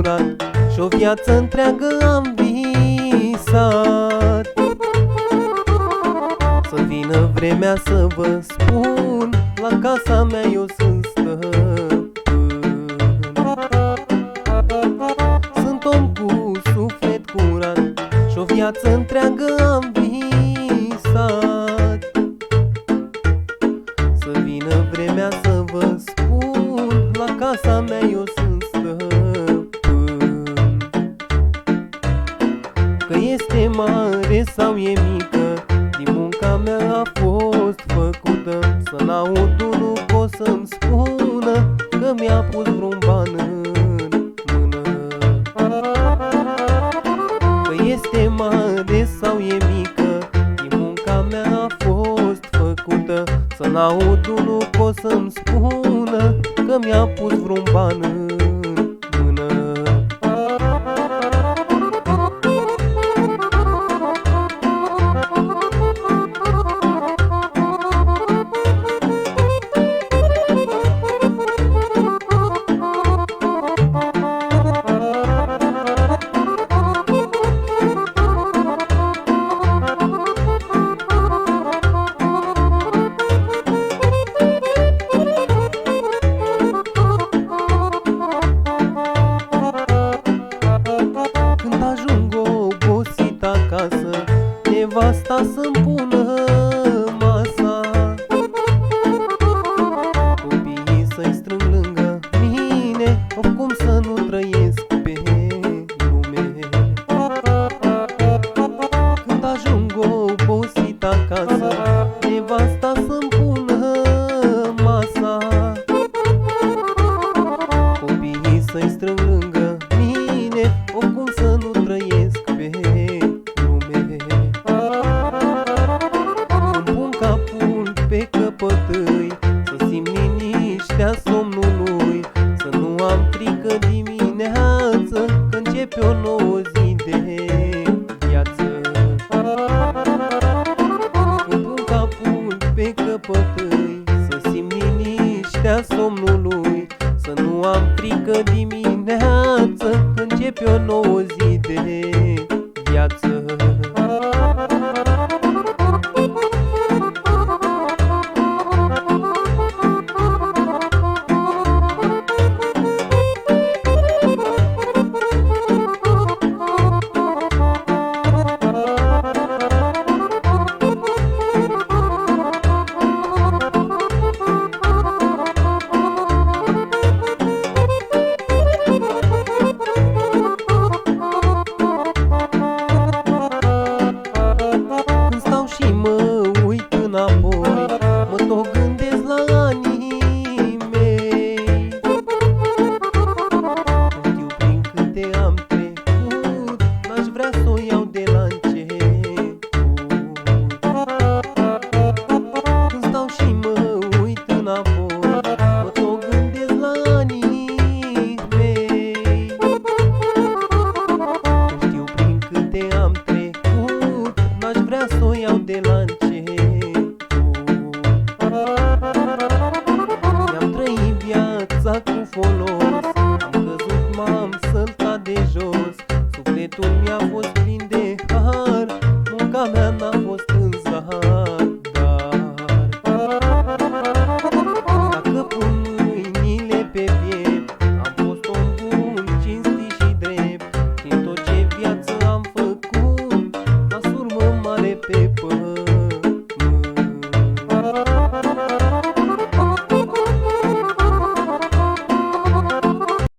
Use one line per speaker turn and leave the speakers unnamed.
curat și o viață întreagă am visat. Să vină vremea să vă spun, la casa mea eu sunt stăpân. Sunt om cu suflet curat și o viață întreagă am visat. Să vină vremea să vă spun, la casa mea eu sunt stăpân. Că este mare sau e mică, din munca mea a fost făcută. Să n-aud unul că o să-mi spună că mi-a pus vreun ban în mână. Că este mare sau e mică, din munca mea a fost făcută. Să n-aud unul că o să-mi spună că mi-a pus vreun ban în mână. Acasă, nevasta să-mi pună masa, copiii să-i strâng lângă mine, oricum să nu trăiesc pe lume. Când ajung obosit acasă, nevasta să-mi pună masa, copiii să-i strâng lângă mine, oricum să nu trăiesc pe pe căpătâi, să simt liniștea somnului, să nu am frică dimineață, că începe o nouă zi de viață. Când pun capul pe căpătâi, să simt liniștea somnului, să nu am frică dimineață, că începe o nouă zi de viață. Mă tot gândesc la anii mei, nu știu prin câte am trecut, n-aș vrea să o iau de la început. Când stau și mă uit înapoi, mă tot gândesc la anii mei, nu știu prin câte am trecut, n-aș vrea să o iau de la început. Mi-am trăit viața cu folos, am căzut, m-am săltat de jos.